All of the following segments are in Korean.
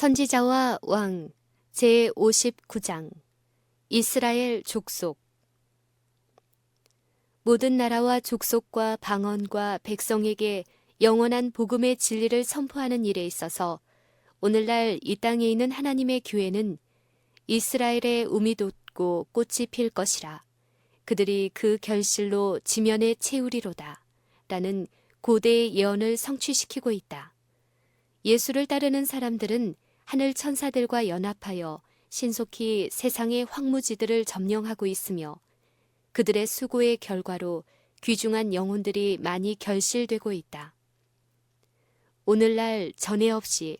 선지자와 왕 제59장 이스라엘 족속. 모든 나라와 족속과 방언과 백성에게 영원한 복음의 진리를 선포하는 일에 있어서 오늘날 이 땅에 있는 하나님의 교회는 이스라엘의 움이 돋고 꽃이 필 것이라. 그들이 그 결실로 지면에 채우리로다. 라는 고대의 예언을 성취시키고 있다. 예수를 따르는 사람들은 하늘 천사들과 연합하여 신속히 세상의 황무지들을 점령하고 있으며 그들의 수고의 결과로 귀중한 영혼들이 많이 결실되고 있다. 오늘날 전에 없이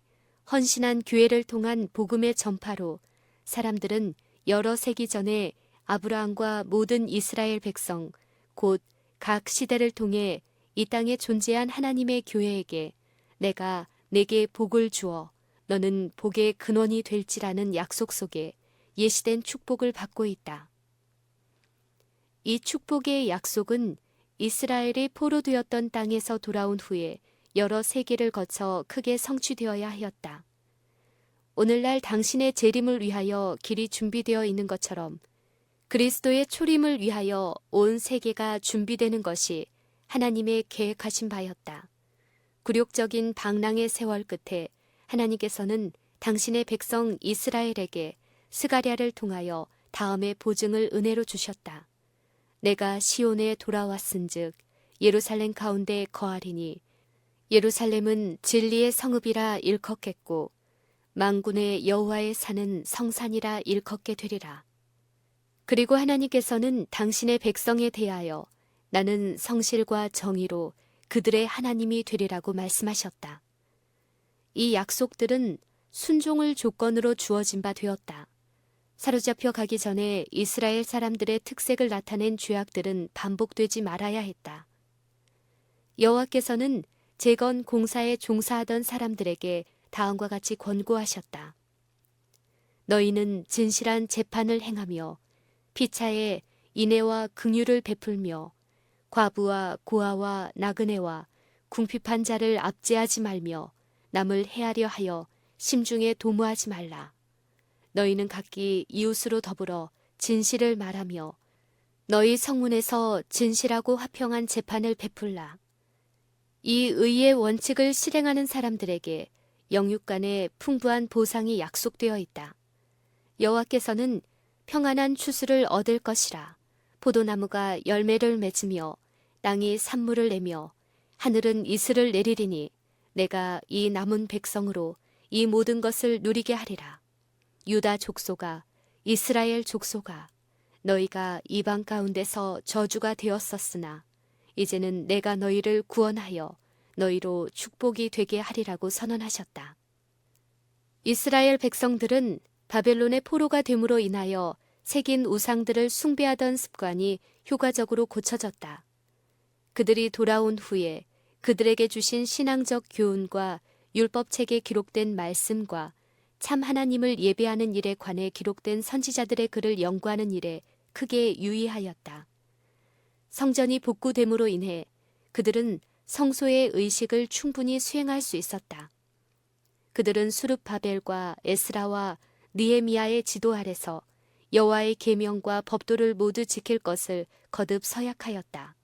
헌신한 교회를 통한 복음의 전파로 사람들은 여러 세기 전에 아브라함과 모든 이스라엘 백성, 곧 각 시대를 통해 이 땅에 존재한 하나님의 교회에게 내게 복을 주어 너는 복의 근원이 될지라는 약속 속에 예시된 축복을 받고 있다. 이 축복의 약속은 이스라엘이 포로되었던 땅에서 돌아온 후에 여러 세기를 거쳐 크게 성취되어야 하였다. 오늘날 당신의 재림을 위하여 길이 준비되어 있는 것처럼 그리스도의 초림을 위하여 온 세계가 준비되는 것이 하나님의 계획하신 바였다. 굴욕적인 방랑의 세월 끝에 하나님께서는 당신의 백성 이스라엘에게 스가랴를 통하여 다음의 보증을 은혜로 주셨다. 내가 시온에 돌아왔은즉 예루살렘 가운데 거하리니 예루살렘은 진리의 성읍이라 일컫겠고 만군의 여호와의 산은 성산이라 일컫게 되리라. 그리고 하나님께서는 당신의 백성에 대하여 나는 성실과 정의로 그들의 하나님이 되리라고 말씀하셨다. 이 약속들은 순종을 조건으로 주어진 바 되었다. 사로잡혀 가기 전에 이스라엘 사람들의 특색을 나타낸 죄악들은 반복되지 말아야 했다. 여호와께서는 재건 공사에 종사하던 사람들에게 다음과 같이 권고하셨다. 너희는 진실한 재판을 행하며 피차에 인애와 긍휼을 베풀며 과부와 고아와 나그네와 궁핍한 자를 압제하지 말며 남을 해하려 하여 심중에 도모하지 말라. 너희는 각기 이웃으로 더불어 진실을 말하며 너희 성문에서 진실하고 화평한 재판을 베풀라. 이 의의 원칙을 실행하는 사람들에게 영육간의 풍부한 보상이 약속되어 있다. 여호와께서는 평안한 추수를 얻을 것이라. 포도나무가 열매를 맺으며 땅이 산물을 내며 하늘은 이슬을 내리리니 내가 이 남은 백성으로 이 모든 것을 누리게 하리라. 유다 족속아, 이스라엘 족속아, 너희가 이방 가운데서 저주가 되었었으나 이제는 내가 너희를 구원하여 너희로 축복이 되게 하리라고 선언하셨다. 이스라엘 백성들은 바벨론의 포로가 됨으로 인하여 새긴 우상들을 숭배하던 습관이 효과적으로 고쳐졌다. 그들이 돌아온 후에 그들에게 주신 신앙적 교훈과 율법책에 기록된 말씀과 참 하나님을 예배하는 일에 관해 기록된 선지자들의 글을 연구하는 일에 크게 유의하였다. 성전이 복구됨으로 인해 그들은 성소의 의식을 충분히 수행할 수 있었다. 그들은 수룹바벨과 에스라와 느헤미야의 지도 아래서 여호와의 계명과 법도를 모두 지킬 것을 거듭 서약하였다.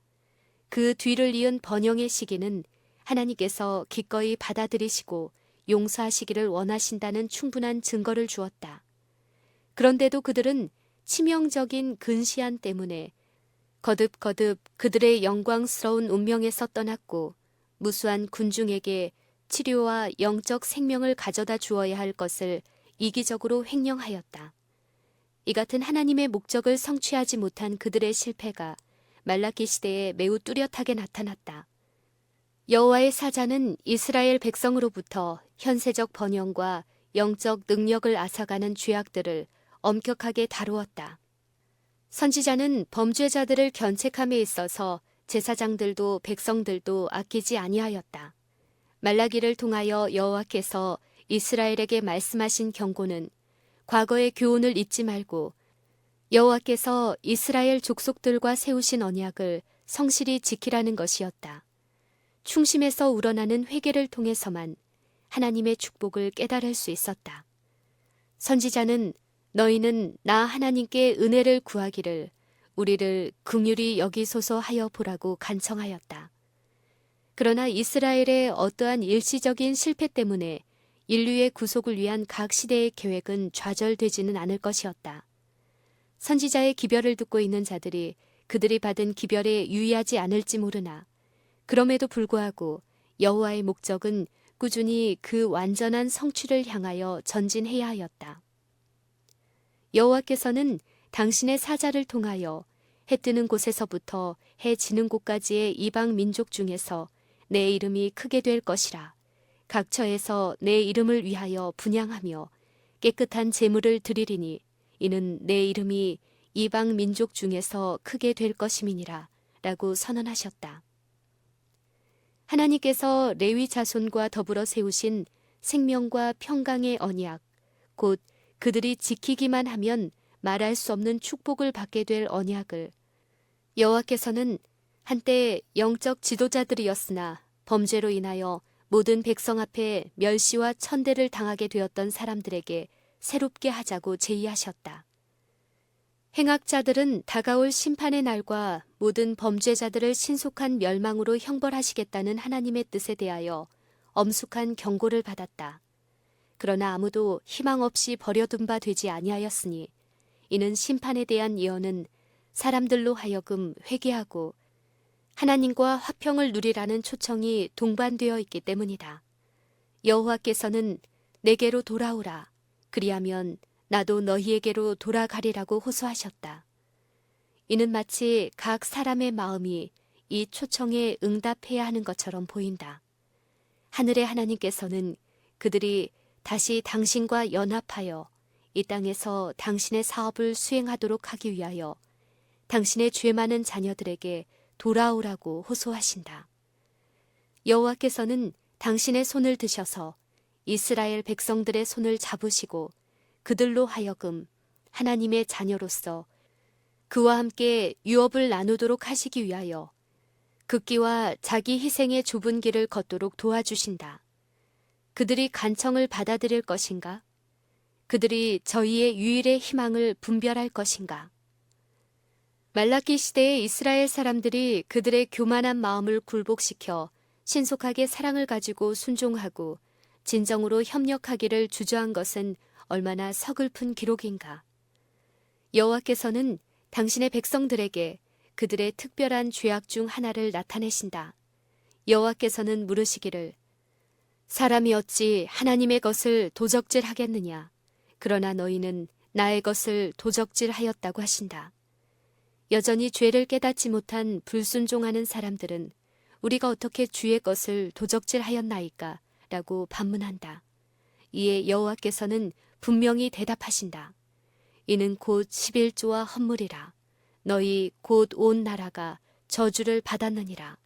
그 뒤를 이은 번영의 시기는 하나님께서 기꺼이 받아들이시고 용서하시기를 원하신다는 충분한 증거를 주었다. 그런데도 그들은 치명적인 근시안 때문에 거듭거듭 그들의 영광스러운 운명에서 떠났고 무수한 군중에게 치료와 영적 생명을 가져다 주어야 할 것을 이기적으로 횡령하였다. 이 같은 하나님의 목적을 성취하지 못한 그들의 실패가 말라기 시대에 매우 뚜렷하게 나타났다. 여호와의 사자는 이스라엘 백성으로부터 현세적 번영과 영적 능력을 앗아가는 죄악들을 엄격하게 다루었다. 선지자는 범죄자들을 견책함에 있어서 제사장들도 백성들도 아끼지 아니하였다. 말라기를 통하여 여호와께서 이스라엘에게 말씀하신 경고는 과거의 교훈을 잊지 말고 여호와께서 이스라엘 족속들과 세우신 언약을 성실히 지키라는 것이었다. 충심에서 우러나는 회개를 통해서만 하나님의 축복을 깨달을 수 있었다. 선지자는 너희는 나 하나님께 은혜를 구하기를 우리를 긍휼히 여기소서 하여 보라고 간청하였다. 그러나 이스라엘의 어떠한 일시적인 실패 때문에 인류의 구속을 위한 각 시대의 계획은 좌절되지는 않을 것이었다. 선지자의 기별을 듣고 있는 자들이 그들이 받은 기별에 유의하지 않을지 모르나 그럼에도 불구하고 여호와의 목적은 꾸준히 그 완전한 성취를 향하여 전진해야 하였다. 여호와께서는 당신의 사자를 통하여 해 뜨는 곳에서부터 해 지는 곳까지의 이방 민족 중에서 내 이름이 크게 될 것이라. 각 처에서 내 이름을 위하여 분향하며 깨끗한 제물을 드리리니 이는 내 이름이 이방 민족 중에서 크게 될 것임이니라 라고 선언하셨다. 하나님께서 레위 자손과 더불어 세우신 생명과 평강의 언약, 곧 그들이 지키기만 하면 말할 수 없는 축복을 받게 될 언약을 여호와께서는 한때 영적 지도자들이었으나 범죄로 인하여 모든 백성 앞에 멸시와 천대를 당하게 되었던 사람들에게 새롭게 하자고 제의하셨다. 행악자들은 다가올 심판의 날과 모든 범죄자들을 신속한 멸망으로 형벌하시겠다는 하나님의 뜻에 대하여 엄숙한 경고를 받았다. 그러나 아무도 희망 없이 버려둔 바 되지 아니하였으니 이는 심판에 대한 예언은 사람들로 하여금 회개하고 하나님과 화평을 누리라는 초청이 동반되어 있기 때문이다. 여호와께서는 내게로 돌아오라. 그리하면 나도 너희에게로 돌아가리라고 호소하셨다. 이는 마치 각 사람의 마음이 이 초청에 응답해야 하는 것처럼 보인다. 하늘의 하나님께서는 그들이 다시 당신과 연합하여 이 땅에서 당신의 사업을 수행하도록 하기 위하여 당신의 죄 많은 자녀들에게 돌아오라고 호소하신다. 여호와께서는 당신의 손을 드셔서 이스라엘 백성들의 손을 잡으시고 그들로 하여금 하나님의 자녀로서 그와 함께 유업을 나누도록 하시기 위하여 극기와 자기 희생의 좁은 길을 걷도록 도와주신다. 그들이 간청을 받아들일 것인가? 그들이 저희의 유일의 희망을 분별할 것인가? 말라기 시대의 이스라엘 사람들이 그들의 교만한 마음을 굴복시켜 신속하게 사랑을 가지고 순종하고 진정으로 협력하기를 주저한 것은 얼마나 서글픈 기록인가. 여호와께서는 당신의 백성들에게 그들의 특별한 죄악 중 하나를 나타내신다. 여호와께서는 물으시기를 사람이 어찌 하나님의 것을 도적질하겠느냐. 그러나 너희는 나의 것을 도적질하였다고 하신다. 여전히 죄를 깨닫지 못한 불순종하는 사람들은 우리가 어떻게 주의 것을 도적질하였나이까? 라고 반문한다. 이에 여호와께서는 분명히 대답하신다. 이는 곧 11조와 헌물이라. 너희 곧 온 나라가 저주를 받았느니라.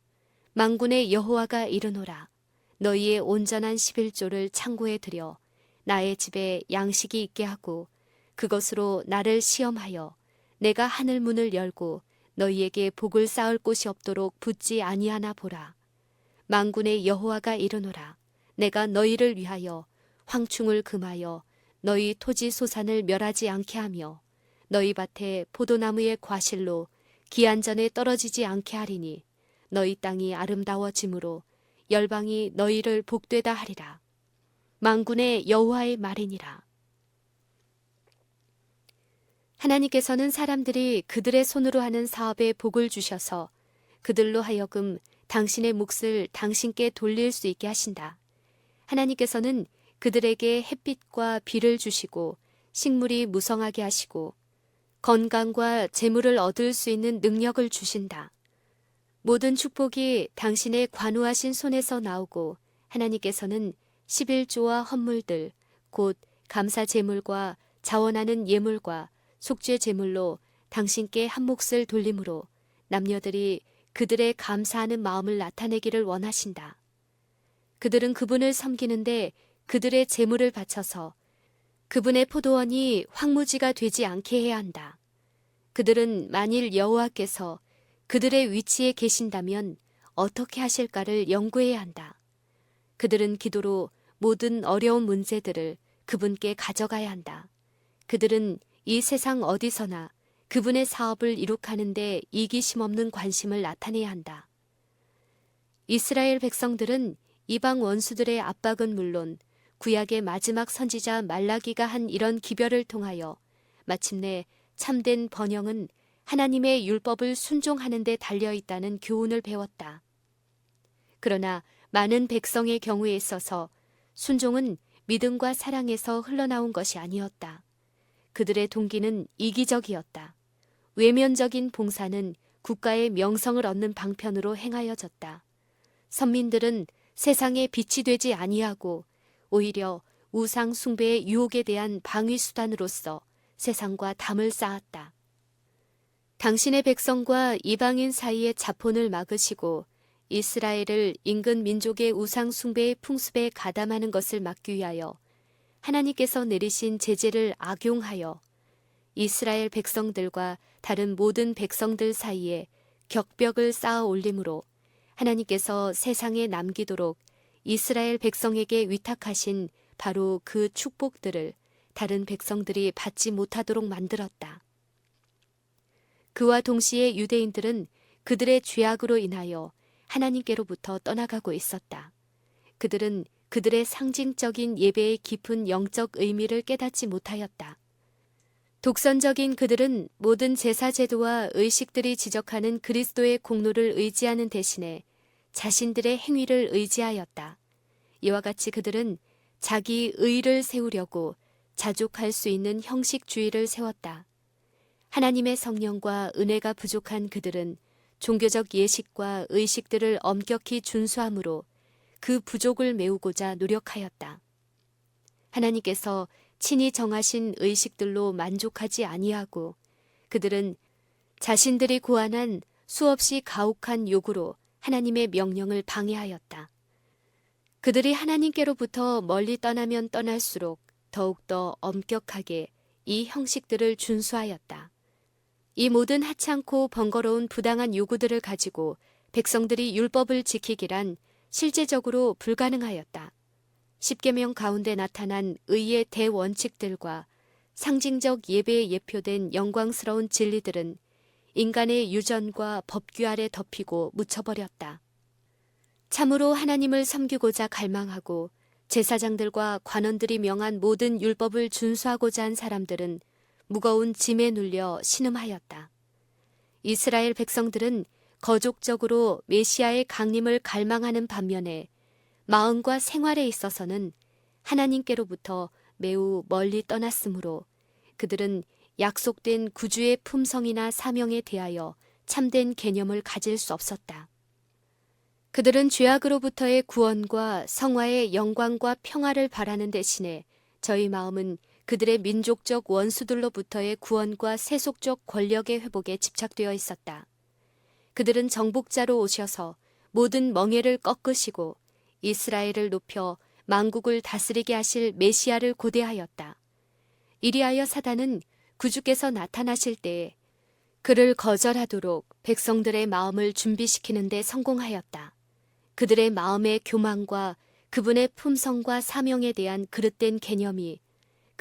만군의 여호와가 이르노라. 너희의 온전한 11조를 창고에 들여 나의 집에 양식이 있게 하고 그것으로 나를 시험하여 내가 하늘 문을 열고 너희에게 복을 쌓을 곳이 없도록 붙지 아니하나 보라. 만군의 여호와가 이르노라. 내가 너희를 위하여 황충을 금하여 너희 토지 소산을 멸하지 않게 하며 너희 밭에 포도나무의 과실로 기한전에 떨어지지 않게 하리니 너희 땅이 아름다워짐으로 열방이 너희를 복되다 하리라. 만군의 여호와의 말이니라. 하나님께서는 사람들이 그들의 손으로 하는 사업에 복을 주셔서 그들로 하여금 당신의 몫을 당신께 돌릴 수 있게 하신다. 하나님께서는 그들에게 햇빛과 비를 주시고 식물이 무성하게 하시고 건강과 재물을 얻을 수 있는 능력을 주신다. 모든 축복이 당신의 관우하신 손에서 나오고 하나님께서는 11조와 헌물들 곧 감사 제물과 자원하는 예물과 속죄 제물로 당신께 한 몫을 돌림으로 남녀들이 그들의 감사하는 마음을 나타내기를 원하신다. 그들은 그분을 섬기는데 그들의 재물을 바쳐서 그분의 포도원이 황무지가 되지 않게 해야 한다. 그들은 만일 여호와께서 그들의 위치에 계신다면 어떻게 하실까를 연구해야 한다. 그들은 기도로 모든 어려운 문제들을 그분께 가져가야 한다. 그들은 이 세상 어디서나 그분의 사업을 이룩하는데 이기심 없는 관심을 나타내야 한다. 이스라엘 백성들은 이방 원수들의 압박은 물론 구약의 마지막 선지자 말라기가 한 이런 기별을 통하여 마침내 참된 번영은 하나님의 율법을 순종하는 데 달려있다는 교훈을 배웠다. 그러나 많은 백성의 경우에 있어서 순종은 믿음과 사랑에서 흘러나온 것이 아니었다. 그들의 동기는 이기적이었다. 외면적인 봉사는 국가의 명성을 얻는 방편으로 행하여졌다. 선민들은 세상에 빛이 되지 아니하고 오히려 우상 숭배의 유혹에 대한 방위 수단으로서 세상과 담을 쌓았다. 당신의 백성과 이방인 사이의 자폰을 막으시고 이스라엘을 인근 민족의 우상 숭배의 풍습에 가담하는 것을 막기 위하여 하나님께서 내리신 제재를 악용하여 이스라엘 백성들과 다른 모든 백성들 사이에 격벽을 쌓아 올림으로 하나님께서 세상에 남기도록 이스라엘 백성에게 위탁하신 바로 그 축복들을 다른 백성들이 받지 못하도록 만들었다. 그와 동시에 유대인들은 그들의 죄악으로 인하여 하나님께로부터 떠나가고 있었다. 그들은 그들의 상징적인 예배의 깊은 영적 의미를 깨닫지 못하였다. 독선적인 그들은 모든 제사 제도와 의식들이 지적하는 그리스도의 공로를 의지하는 대신에 자신들의 행위를 의지하였다. 이와 같이 그들은 자기 의를 세우려고 자족할 수 있는 형식주의를 세웠다. 하나님의 성령과 은혜가 부족한 그들은 종교적 예식과 의식들을 엄격히 준수함으로 그 부족을 메우고자 노력하였다. 하나님께서 친히 정하신 의식들로 만족하지 아니하고 그들은 자신들이 고안한 수없이 가혹한 요구로 하나님의 명령을 방해하였다. 그들이 하나님께로부터 멀리 떠나면 떠날수록 더욱더 엄격하게 이 형식들을 준수하였다. 이 모든 하찮고 번거로운 부당한 요구들을 가지고 백성들이 율법을 지키기란 실제적으로 불가능하였다. 십계명 가운데 나타난 의의 대원칙들과 상징적 예배에 예표된 영광스러운 진리들은 인간의 유전과 법규 아래 덮이고 묻혀버렸다. 참으로 하나님을 섬기고자 갈망하고 제사장들과 관원들이 명한 모든 율법을 준수하고자 한 사람들은 무거운 짐에 눌려 신음하였다. 이스라엘 백성들은 거족적으로 메시아의 강림을 갈망하는 반면에 마음과 생활에 있어서는 하나님께로부터 매우 멀리 떠났으므로 그들은 약속된 구주의 품성이나 사명에 대하여 참된 개념을 가질 수 없었다. 그들은 죄악으로부터의 구원과 성화의 영광과 평화를 바라는 대신에 저희 마음은 그들의 민족적 원수들로부터의 구원과 세속적 권력의 회복에 집착되어 있었다. 그들은 정복자로 오셔서 모든 멍에를 꺾으시고 이스라엘을 높여 만국을 다스리게 하실 메시아를 고대하였다. 이리하여 사단은 구주께서 나타나실 때에 그를 거절하도록 백성들의 마음을 준비시키는 데 성공하였다. 그들의 마음의 교만과 그분의 품성과 사명에 대한 그릇된 개념이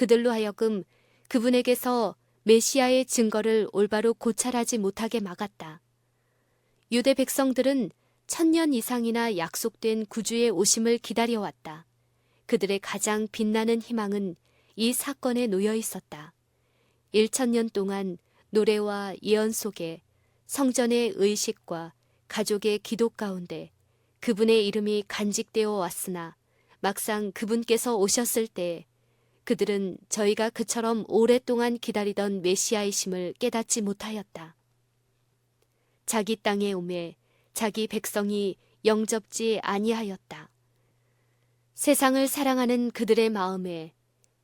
그들로 하여금 그분에게서 메시아의 증거를 올바로 고찰하지 못하게 막았다. 유대 백성들은 1000년 이상이나 약속된 구주의 오심을 기다려왔다. 그들의 가장 빛나는 희망은 이 사건에 놓여 있었다. 1000년 동안 노래와 예언 속에 성전의 의식과 가족의 기도 가운데 그분의 이름이 간직되어 왔으나 막상 그분께서 오셨을 때 그들은 저희가 그처럼 오랫동안 기다리던 메시아이심을 깨닫지 못하였다. 자기 땅에 오매 자기 백성이 영접지 아니하였다. 세상을 사랑하는 그들의 마음에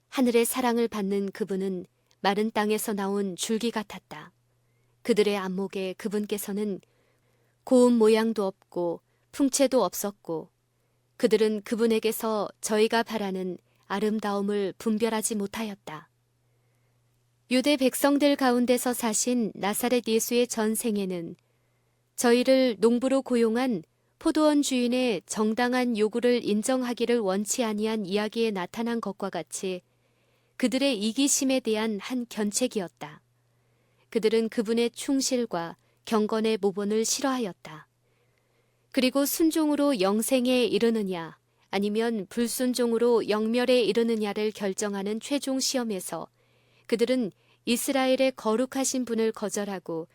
하늘의 사랑을 받는 그분은 마른 땅에서 나온 줄기 같았다. 그들의 안목에 그분께서는 고운 모양도 없고 풍채도 없었고 그들은 그분에게서 저희가 바라는 아름다움을 분별하지 못하였다. 유대 백성들 가운데서 사신 나사렛 예수의 전생에는 저희를 농부로 고용한 포도원 주인의 정당한 요구를 인정하기를 원치 아니한 이야기에 나타난 것과 같이 그들의 이기심에 대한 한 견책이었다. 그들은 그분의 충실과 경건의 모본을 싫어하였다. 그리고 순종으로 영생에 이르느냐 아니면 불순종으로 영멸에 이르느냐를 결정하는 최종 시험에서 그들은 이스라엘의 거룩하신 분을 거절하고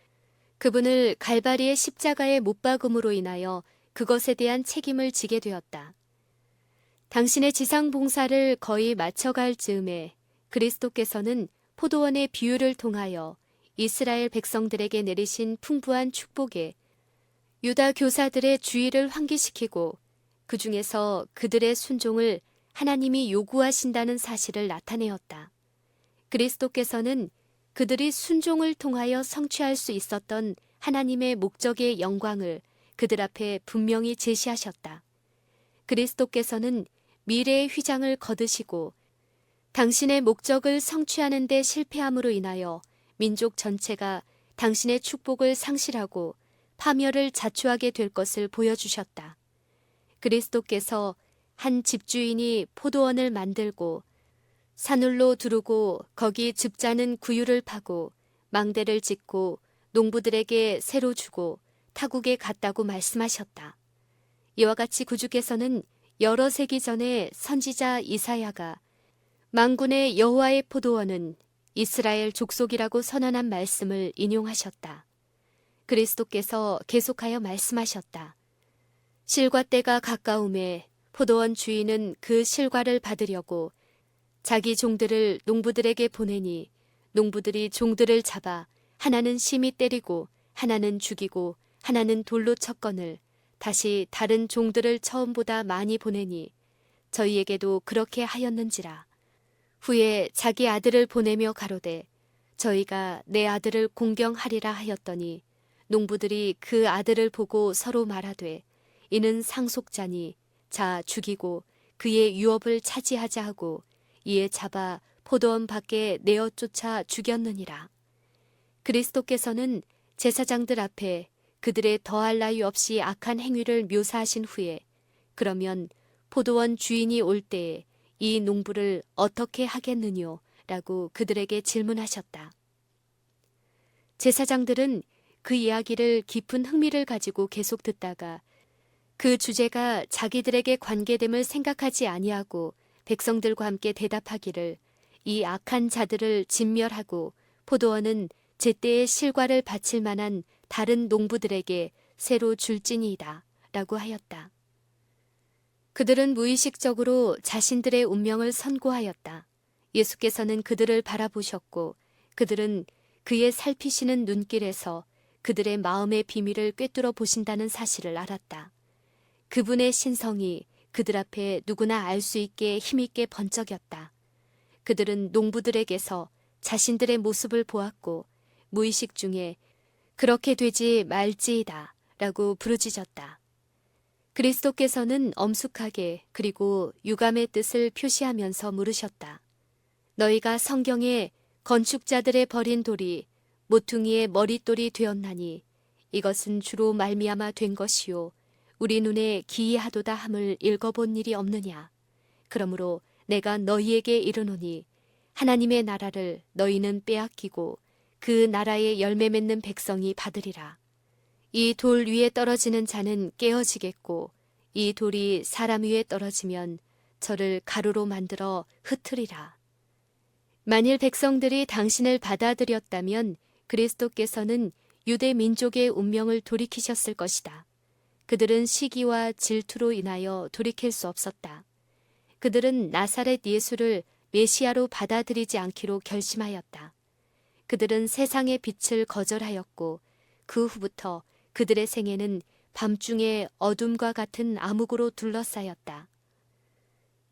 그분을 갈바리의 십자가에 못 박음으로 인하여 그것에 대한 책임을 지게 되었다. 당신의 지상 봉사를 거의 마쳐갈 즈음에 그리스도께서는 포도원의 비유를 통하여 이스라엘 백성들에게 내리신 풍부한 축복에 유다 교사들의 주의를 환기시키고 그 중에서 그들의 순종을 하나님이 요구하신다는 사실을 나타내었다. 그리스도께서는 그들이 순종을 통하여 성취할 수 있었던 하나님의 목적의 영광을 그들 앞에 분명히 제시하셨다. 그리스도께서는 미래의 휘장을 거두시고 당신의 목적을 성취하는 데 실패함으로 인하여 민족 전체가 당신의 축복을 상실하고 파멸을 자초하게 될 것을 보여주셨다. 그리스도께서 한 집주인이 포도원을 만들고 산울로 두르고 거기 즙자는 구유를 파고 망대를 짓고 농부들에게 새로 주고 타국에 갔다고 말씀하셨다. 이와 같이 구주께서는 여러 세기 전에 선지자 이사야가 만군의 여호와의 포도원은 이스라엘 족속이라고 선언한 말씀을 인용하셨다. 그리스도께서 계속하여 말씀하셨다. 실과 때가 가까움에 포도원 주인은 그 실과를 받으려고 자기 종들을 농부들에게 보내니 농부들이 종들을 잡아 하나는 심히 때리고 하나는 죽이고 하나는 돌로 쳤거늘 다시 다른 종들을 처음보다 많이 보내니 저희에게도 그렇게 하였는지라. 후에 자기 아들을 보내며 가로되 저희가 내 아들을 공경하리라 하였더니 농부들이 그 아들을 보고 서로 말하되 이는 상속자니 자 죽이고 그의 유업을 차지하자 하고 이에 잡아 포도원 밖에 내어 쫓아 죽였느니라. 그리스도께서는 제사장들 앞에 그들의 더할 나위 없이 악한 행위를 묘사하신 후에 그러면 포도원 주인이 올 때에 이 농부를 어떻게 하겠느뇨? 라고 그들에게 질문하셨다. 제사장들은 그 이야기를 깊은 흥미를 가지고 계속 듣다가 그 주제가 자기들에게 관계됨을 생각하지 아니하고 백성들과 함께 대답하기를 이 악한 자들을 진멸하고 포도원은 제때의 실과를 바칠 만한 다른 농부들에게 새로 줄지니이다 라고 하였다. 그들은 무의식적으로 자신들의 운명을 선고하였다. 예수께서는 그들을 바라보셨고 그들은 그의 살피시는 눈길에서 그들의 마음의 비밀을 꿰뚫어 보신다는 사실을 알았다. 그분의 신성이 그들 앞에 누구나 알 수 있게 힘있게 번쩍였다. 그들은 농부들에게서 자신들의 모습을 보았고 무의식 중에 그렇게 되지 말지이다 라고 부르짖었다. 그리스도께서는 엄숙하게 그리고 유감의 뜻을 표시하면서 물으셨다. 너희가 성경에 건축자들의 버린 돌이 모퉁이의 머릿돌이 되었나니 이것은 주로 말미암아 된 것이요 우리 눈에 기이하도다 함을 읽어본 일이 없느냐. 그러므로 내가 너희에게 이르노니 하나님의 나라를 너희는 빼앗기고 그 나라의 열매 맺는 백성이 받으리라. 이 돌 위에 떨어지는 자는 깨어지겠고 이 돌이 사람 위에 떨어지면 저를 가루로 만들어 흩으리라. 만일 백성들이 당신을 받아들였다면 그리스도께서는 유대 민족의 운명을 돌이키셨을 것이다. 그들은 시기와 질투로 인하여 돌이킬 수 없었다. 그들은 나사렛 예수를 메시아로 받아들이지 않기로 결심하였다. 그들은 세상의 빛을 거절하였고 그 후부터 그들의 생애는 밤중의 어둠과 같은 암흑으로 둘러싸였다.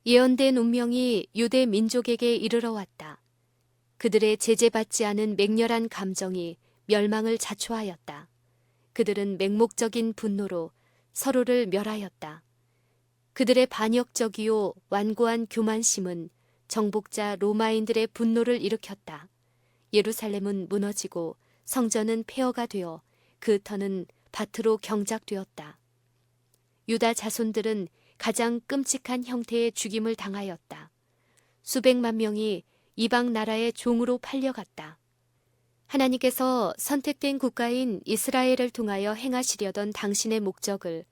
예언된 운명이 유대 민족에게 이르러 왔다. 그들의 제재받지 않은 맹렬한 감정이 멸망을 자초하였다. 그들은 맹목적인 분노로 서로를 멸하였다. 그들의 반역적이요 완고한 교만심은 정복자 로마인들의 분노를 일으켰다. 예루살렘은 무너지고 성전은 폐허가 되어 그 터는 밭으로 경작되었다. 유다 자손들은 가장 끔찍한 형태의 죽임을 당하였다. 수백만 명이 이방 나라의 종으로 팔려갔다. 하나님께서 선택된 국가인 이스라엘을 통하여 행하시려던 당신의 목적을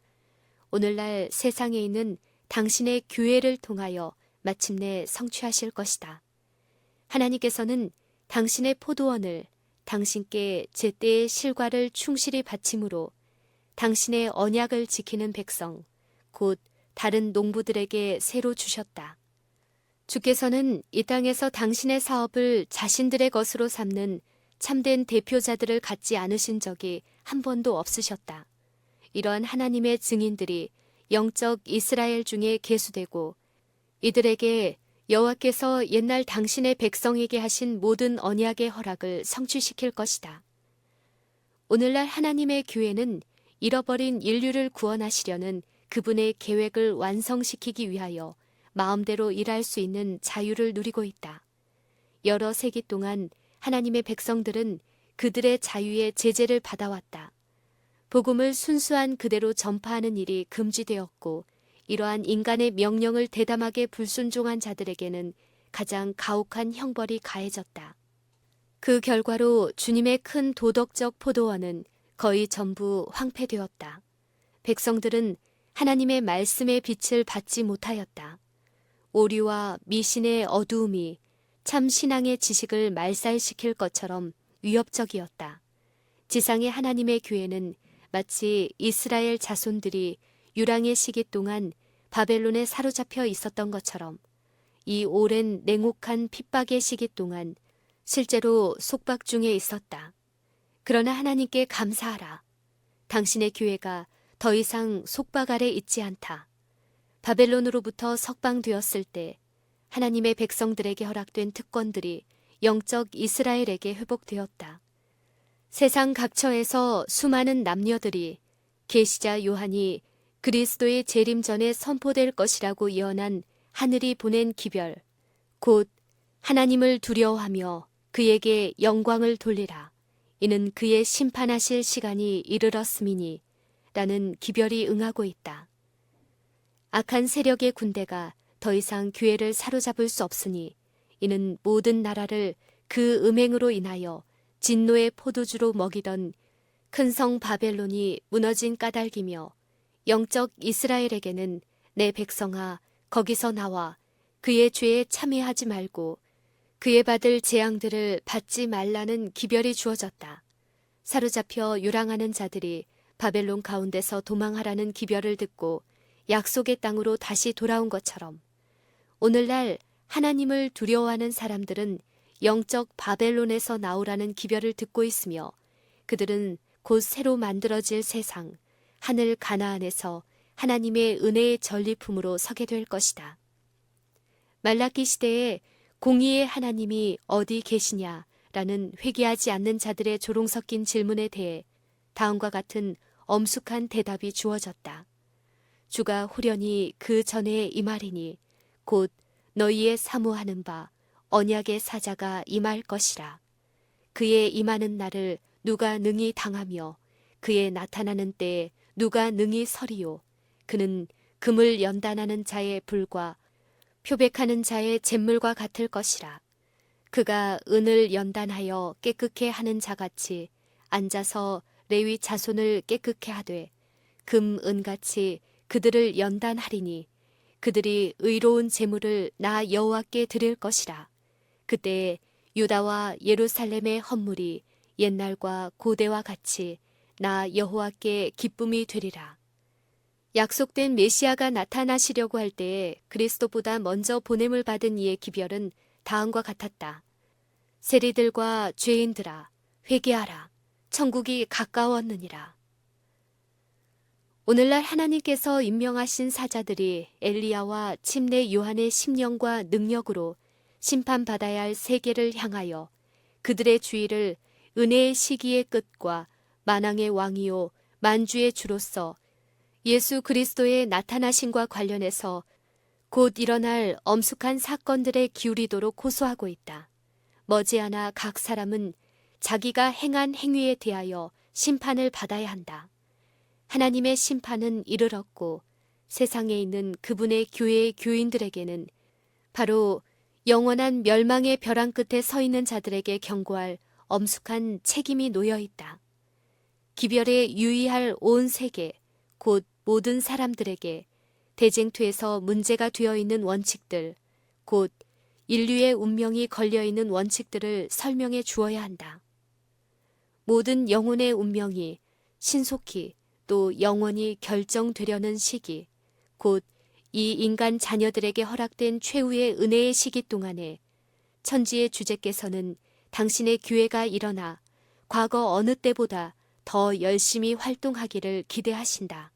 오늘날 세상에 있는 당신의 교회를 통하여 마침내 성취하실 것이다. 하나님께서는 당신의 포도원을 당신께 제때의 실과를 충실히 바침으로 당신의 언약을 지키는 백성, 곧 다른 농부들에게 새로 주셨다. 주께서는 이 땅에서 당신의 사업을 자신들의 것으로 삼는 참된 대표자들을 갖지 않으신 적이 한 번도 없으셨다. 이러한 하나님의 증인들이 영적 이스라엘 중에 계수되고 이들에게 여호와께서 옛날 당신의 백성에게 하신 모든 언약의 허락을 성취시킬 것이다. 오늘날 하나님의 교회는 잃어버린 인류를 구원하시려는 그분의 계획을 완성시키기 위하여 마음대로 일할 수 있는 자유를 누리고 있다. 여러 세기 동안 하나님의 백성들은 그들의 자유의 제재를 받아왔다. 복음을 순수한 그대로 전파하는 일이 금지되었고 이러한 인간의 명령을 대담하게 불순종한 자들에게는 가장 가혹한 형벌이 가해졌다. 그 결과로 주님의 큰 도덕적 포도원은 거의 전부 황폐되었다. 백성들은 하나님의 말씀의 빛을 받지 못하였다. 오류와 미신의 어두움이 참 신앙의 지식을 말살시킬 것처럼 위협적이었다. 지상의 하나님의 교회는 마치 이스라엘 자손들이 유랑의 시기 동안 바벨론에 사로잡혀 있었던 것처럼 이 오랜 냉혹한 핍박의 시기 동안 실제로 속박 중에 있었다. 그러나 하나님께 감사하라. 당신의 교회가 더 이상 속박 아래 있지 않다. 바벨론으로부터 석방되었을 때 하나님의 백성들에게 허락된 특권들이 영적 이스라엘에게 회복되었다. 세상 각처에서 수많은 남녀들이 계시자 요한이 그리스도의 재림 전에 선포될 것이라고 예언한 하늘이 보낸 기별, 곧 하나님을 두려워하며 그에게 영광을 돌리라. 이는 그의 심판하실 시간이 이르렀음이니 라는 기별이 응하고 있다. 악한 세력의 군대가 더 이상 교회를 사로잡을 수 없으니 이는 모든 나라를 그 음행으로 인하여 진노의 포도주로 먹이던 큰 성 바벨론이 무너진 까닭이며 영적 이스라엘에게는 내 백성아 거기서 나와 그의 죄에 참여하지 말고 그의 받을 재앙들을 받지 말라는 기별이 주어졌다. 사로잡혀 유랑하는 자들이 바벨론 가운데서 도망하라는 기별을 듣고 약속의 땅으로 다시 돌아온 것처럼 오늘날 하나님을 두려워하는 사람들은 영적 바벨론에서 나오라는 기별을 듣고 있으며 그들은 곧 새로 만들어질 세상, 하늘 가나안에서 하나님의 은혜의 전리품으로 서게 될 것이다. 말라기 시대에 공의의 하나님이 어디 계시냐라는 회개하지 않는 자들의 조롱 섞인 질문에 대해 다음과 같은 엄숙한 대답이 주어졌다. 주가 후련히 그 전에 임하리니 곧 너희의 사모하는 바 언약의 사자가 임할 것이라. 그의 임하는 날을 누가 능히 당하며 그의 나타나는 때에 누가 능히 서리요. 그는 금을 연단하는 자의 불과 표백하는 자의 잿물과 같을 것이라. 그가 은을 연단하여 깨끗게 하는 자같이 앉아서 레위 자손을 깨끗게 하되 금, 은같이 그들을 연단하리니 그들이 의로운 제물을 나 여호와께 드릴 것이라. 그때에 유다와 예루살렘의 헌물이 옛날과 고대와 같이 나 여호와께 기쁨이 되리라. 약속된 메시아가 나타나시려고 할 때에 그리스도보다 먼저 보냄을 받은 이의 기별은 다음과 같았다. 세리들과 죄인들아 회개하라. 천국이 가까웠느니라. 오늘날 하나님께서 임명하신 사자들이 엘리야와 침례 요한의 심령과 능력으로 심판받아야 할 세계를 향하여 그들의 주의를 은혜의 시기의 끝과 만왕의 왕이요 만주의 주로서 예수 그리스도의 나타나심과 관련해서 곧 일어날 엄숙한 사건들에 기울이도록 호소하고 있다. 머지않아 각 사람은 자기가 행한 행위에 대하여 심판을 받아야 한다. 하나님의 심판은 이르렀고 세상에 있는 그분의 교회의 교인들에게는 바로 영원한 멸망의 벼랑 끝에 서 있는 자들에게 경고할 엄숙한 책임이 놓여 있다. 기별에 유의할 온 세계, 곧 모든 사람들에게 대쟁투에서 문제가 되어 있는 원칙들, 곧 인류의 운명이 걸려 있는 원칙들을 설명해 주어야 한다. 모든 영혼의 운명이 신속히 또 영원히 결정되려는 시기, 곧 이 인간 자녀들에게 허락된 최후의 은혜의 시기 동안에 천지의 주제께서는 당신의 교회가 일어나 과거 어느 때보다 더 열심히 활동하기를 기대하신다.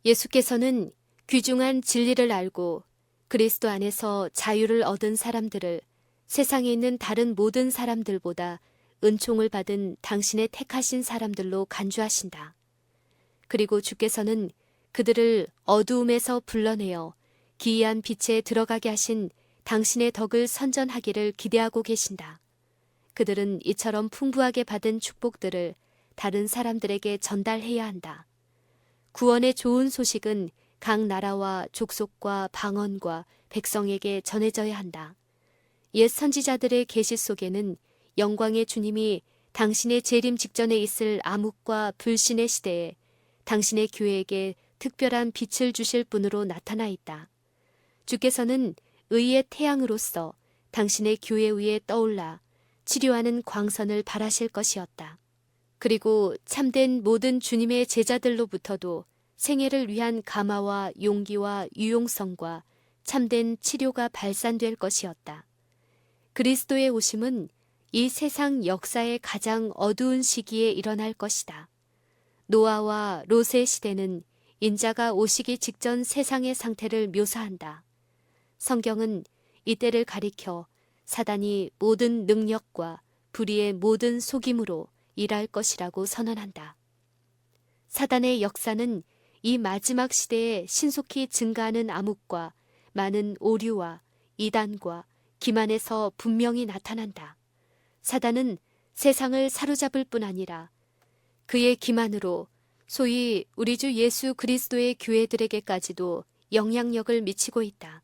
예수께서는 귀중한 진리를 알고 그리스도 안에서 자유를 얻은 사람들을 세상에 있는 다른 모든 사람들보다 은총을 받은 당신의 택하신 사람들로 간주하신다. 그리고 주께서는 그들을 어두움에서 불러내어 기이한 빛에 들어가게 하신 당신의 덕을 선전하기를 기대하고 계신다. 그들은 이처럼 풍부하게 받은 축복들을 다른 사람들에게 전달해야 한다. 구원의 좋은 소식은 각 나라와 족속과 방언과 백성에게 전해져야 한다. 옛 선지자들의 계시 속에는 영광의 주님이 당신의 재림 직전에 있을 암흑과 불신의 시대에 당신의 교회에게 특별한 빛을 주실 분으로 나타나 있다. 주께서는 의의 태양으로서 당신의 교회 위에 떠올라 치료하는 광선을 발하실 것이었다. 그리고 참된 모든 주님의 제자들로부터도 생애를 위한 감화와 용기와 유용성과 참된 치료가 발산될 것이었다. 그리스도의 오심은 이 세상 역사의 가장 어두운 시기에 일어날 것이다. 노아와 롯의 시대는 인자가 오시기 직전 세상의 상태를 묘사한다. 성경은 이때를 가리켜 사단이 모든 능력과 불의의 모든 속임으로 일할 것이라고 선언한다. 사단의 역사는 이 마지막 시대에 신속히 증가하는 암흑과 많은 오류와 이단과 기만에서 분명히 나타난다. 사단은 세상을 사로잡을 뿐 아니라 그의 기만으로 소위 우리 주 예수 그리스도의 교회들에게까지도 영향력을 미치고 있다.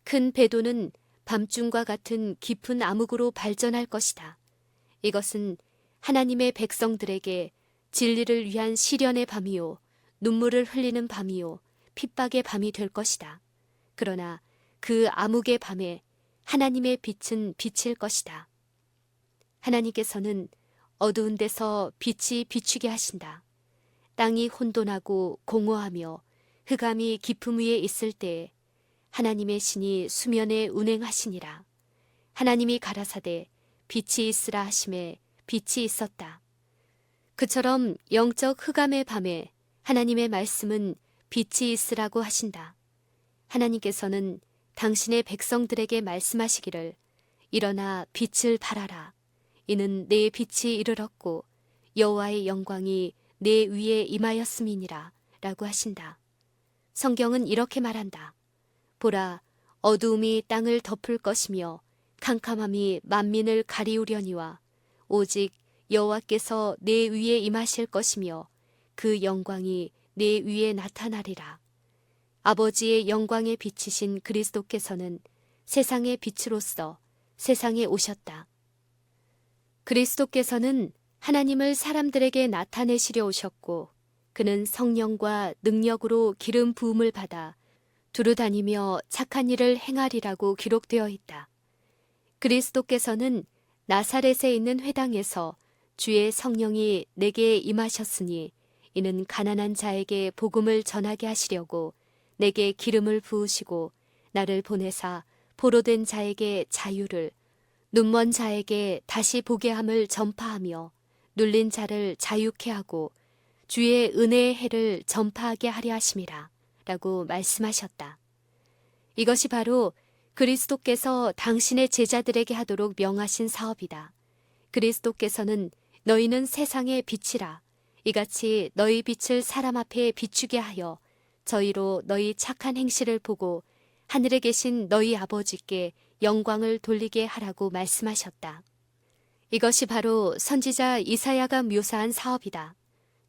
큰 배도는 밤중과 같은 깊은 암흑으로 발전할 것이다. 이것은 하나님의 백성들에게 진리를 위한 시련의 밤이요, 눈물을 흘리는 밤이요, 핍박의 밤이 될 것이다. 그러나 그 암흑의 밤에 하나님의 빛은 비칠 것이다. 하나님께서는 어두운 데서 빛이 비추게 하신다. 땅이 혼돈하고 공허하며 흑암이 깊음 위에 있을 때에 하나님의 신이 수면에 운행하시니라. 하나님이 가라사대 빛이 있으라 하심에 빛이 있었다. 그처럼 영적 흑암의 밤에 하나님의 말씀은 빛이 있으라고 하신다. 하나님께서는 당신의 백성들에게 말씀하시기를 일어나 빛을 발하라. 이는 내 빛이 이르렀고 여호와의 영광이 내 위에 임하였음이니라 라고 하신다. 성경은 이렇게 말한다. 보라, 어두움이 땅을 덮을 것이며 캄캄함이 만민을 가리우려니와 오직 여호와께서 내 위에 임하실 것이며 그 영광이 내 위에 나타나리라. 아버지의 영광에 비치신 그리스도께서는 세상의 빛으로서 세상에 오셨다. 그리스도께서는 하나님을 사람들에게 나타내시려 오셨고 그는 성령과 능력으로 기름 부음을 받아 두루다니며 착한 일을 행하리라고 기록되어 있다. 그리스도께서는 나사렛에 있는 회당에서 주의 성령이 내게 임하셨으니 이는 가난한 자에게 복음을 전하게 하시려고 내게 기름을 부으시고 나를 보내사 포로된 자에게 자유를 눈먼 자에게 다시 보게 함을 전파하며 눌린 자를 자유케 하고 주의 은혜의 해를 전파하게 하려 하심이라 라고 말씀하셨다. 이것이 바로 그리스도께서 당신의 제자들에게 하도록 명하신 사업이다. 그리스도께서는 너희는 세상의 빛이라 이같이 너희 빛을 사람 앞에 비추게 하여 저희로 너희 착한 행실을 보고 하늘에 계신 너희 아버지께 영광을 돌리게 하라고 말씀하셨다. 이것이 바로 선지자 이사야가 묘사한 사업이다.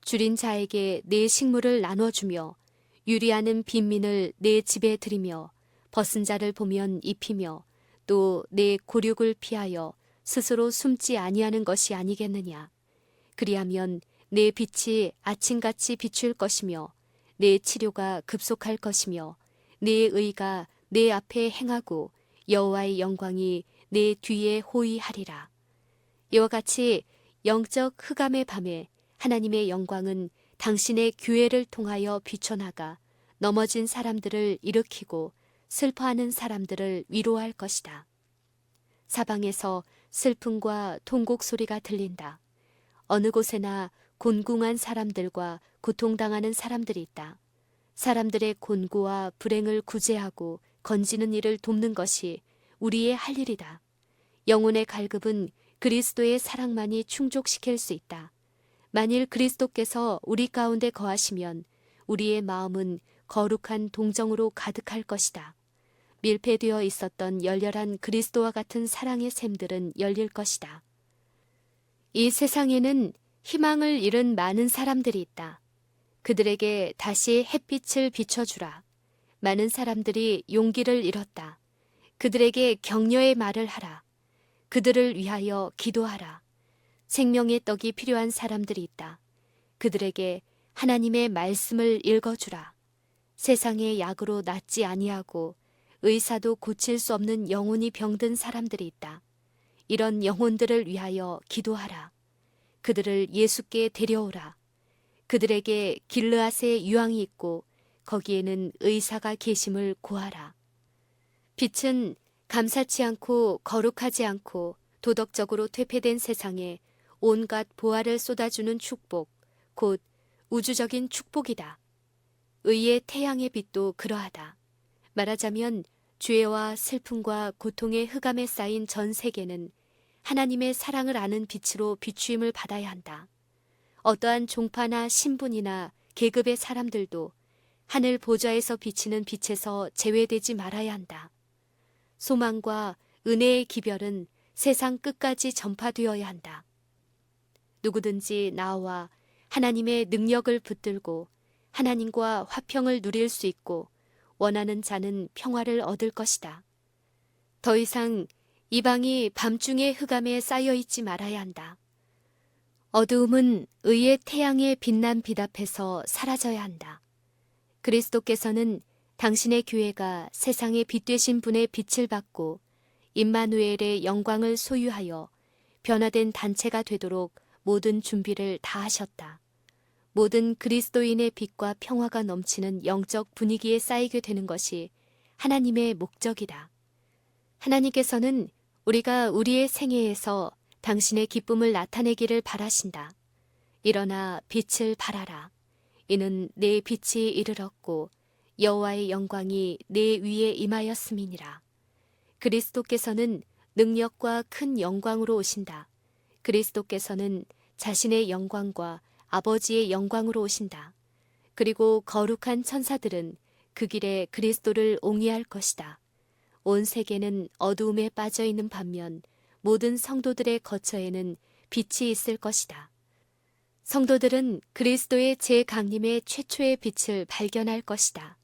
줄인 자에게 내 식물을 나눠주며 유리하는 빈민을 내 집에 들이며 벗은 자를 보면 입히며 또 내 고륙을 피하여 스스로 숨지 아니하는 것이 아니겠느냐. 그리하면 내 빛이 아침같이 비출 것이며 내 치료가 급속할 것이며 내 의가 내 앞에 행하고 여호와의 영광이 내 뒤에 호위하리라. 이와 같이 영적 흑암의 밤에 하나님의 영광은 당신의 교회를 통하여 비춰나가 넘어진 사람들을 일으키고 슬퍼하는 사람들을 위로할 것이다. 사방에서 슬픔과 통곡 소리가 들린다. 어느 곳에나 곤궁한 사람들과 고통당하는 사람들이 있다. 사람들의 곤고와 불행을 구제하고 건지는 일을 돕는 것이 우리의 할 일이다. 영혼의 갈급은 그리스도의 사랑만이 충족시킬 수 있다. 만일 그리스도께서 우리 가운데 거하시면 우리의 마음은 거룩한 동정으로 가득할 것이다. 밀폐되어 있었던 열렬한 그리스도와 같은 사랑의 샘들은 열릴 것이다. 이 세상에는 희망을 잃은 많은 사람들이 있다. 그들에게 다시 햇빛을 비춰주라. 많은 사람들이 용기를 잃었다. 그들에게 격려의 말을 하라. 그들을 위하여 기도하라. 생명의 떡이 필요한 사람들이 있다. 그들에게 하나님의 말씀을 읽어주라. 세상의 약으로 낫지 아니하고 의사도 고칠 수 없는 영혼이 병든 사람들이 있다. 이런 영혼들을 위하여 기도하라. 그들을 예수께 데려오라. 그들에게 길르앗의 유황이 있고 거기에는 의사가 계심을 고하라. 빛은 감사치 않고 거룩하지 않고 도덕적으로 퇴폐된 세상에 온갖 보화를 쏟아주는 축복, 곧 우주적인 축복이다. 의의 태양의 빛도 그러하다. 말하자면 죄와 슬픔과 고통의 흑암에 쌓인 전 세계는 하나님의 사랑을 아는 빛으로 비추임을 받아야 한다. 어떠한 종파나 신분이나 계급의 사람들도 하늘 보좌에서 비치는 빛에서 제외되지 말아야 한다. 소망과 은혜의 기별은 세상 끝까지 전파되어야 한다. 누구든지 나와 하나님의 능력을 붙들고 하나님과 화평을 누릴 수 있고 원하는 자는 평화를 얻을 것이다. 더 이상 이방이 밤중의 흑암에 쌓여있지 말아야 한다. 어두움은 의의 태양의 빛난 빛 앞에서 사라져야 한다. 그리스도께서는 당신의 교회가 세상의 빛 되신 분의 빛을 받고 임마누엘의 영광을 소유하여 변화된 단체가 되도록 모든 준비를 다 하셨다. 모든 그리스도인의 빛과 평화가 넘치는 영적 분위기에 쌓이게 되는 것이 하나님의 목적이다. 하나님께서는 우리가 우리의 생애에서 당신의 기쁨을 나타내기를 바라신다. 일어나 빛을 발하라. 이는 내 빛이 이르렀고 여호와의 영광이 내 위에 임하였음이니라. 그리스도께서는 능력과 큰 영광으로 오신다. 그리스도께서는 자신의 영광과 아버지의 영광으로 오신다. 그리고 거룩한 천사들은 그 길에 그리스도를 옹이할 것이다. 온 세계는 어두움에 빠져 있는 반면 모든 성도들의 거처에는 빛이 있을 것이다. 성도들은 그리스도의 재강림의 최초의 빛을 발견할 것이다.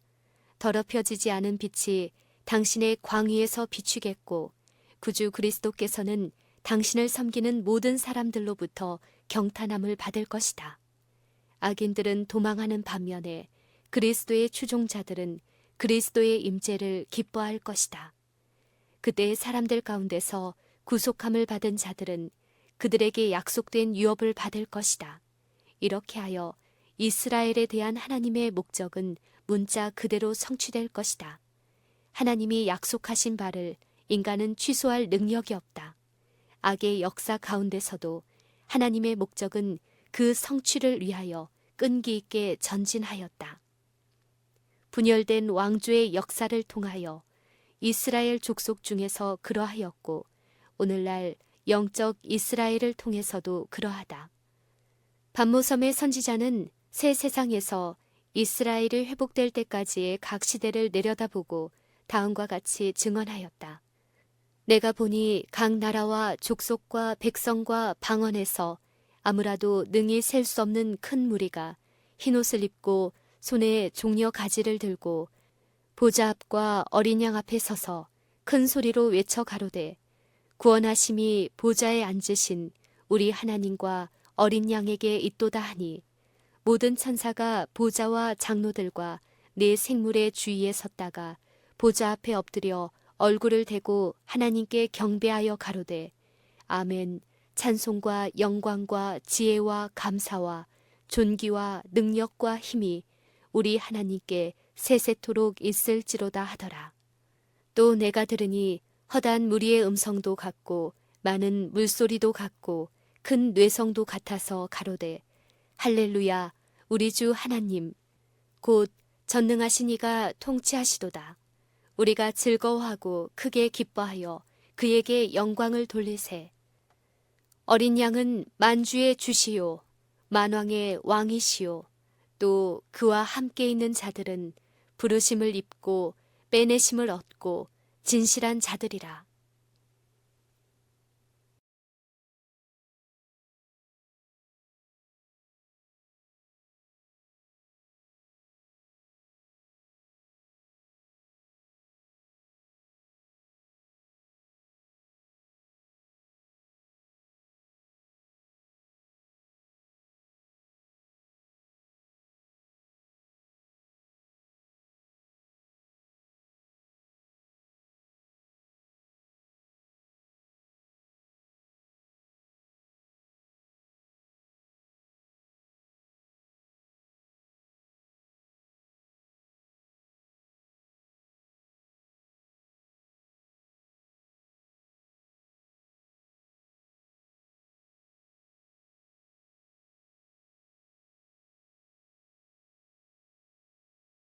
더럽혀지지 않은 빛이 당신의 광위에서 비추겠고 구주 그리스도께서는 당신을 섬기는 모든 사람들로부터 경탄함을 받을 것이다. 악인들은 도망하는 반면에 그리스도의 추종자들은 그리스도의 임재를 기뻐할 것이다. 그때의 사람들 가운데서 구속함을 받은 자들은 그들에게 약속된 유업을 받을 것이다. 이렇게 하여 이스라엘에 대한 하나님의 목적은 문자 그대로 성취될 것이다. 하나님이 약속하신 바를 인간은 취소할 능력이 없다. 악의 역사 가운데서도 하나님의 목적은 그 성취를 위하여 끈기 있게 전진하였다. 분열된 왕조의 역사를 통하여 이스라엘 족속 중에서 그러하였고 오늘날 영적 이스라엘을 통해서도 그러하다. 반모섬의 선지자는 새 세상에서 이스라엘이 회복될 때까지의 각 시대를 내려다보고 다음과 같이 증언하였다. 내가 보니 각 나라와 족속과 백성과 방언에서 아무라도 능히 셀 수 없는 큰 무리가 흰옷을 입고 손에 종려 가지를 들고 보좌 앞과 어린 양 앞에 서서 큰 소리로 외쳐 가로되 구원하심이 보좌에 앉으신 우리 하나님과 어린 양에게 있도다 하니 모든 천사가 보좌와 장로들과 네 생물의 주위에 섰다가 보좌 앞에 엎드려 얼굴을 대고 하나님께 경배하여 가로되 아멘. 찬송과 영광과 지혜와 감사와 존귀와 능력과 힘이 우리 하나님께 세세토록 있을지로다 하더라. 또 내가 들으니 허다한 무리의 음성도 같고 많은 물소리도 같고 큰 뇌성도 같아서 가로되 할렐루야 우리 주 하나님 곧 전능하신 이가 통치하시도다. 우리가 즐거워하고 크게 기뻐하여 그에게 영광을 돌리세. 어린 양은 만주의 주시요 만왕의 왕이시요 또 그와 함께 있는 자들은 부르심을 입고 빼내심을 얻고 진실한 자들이라.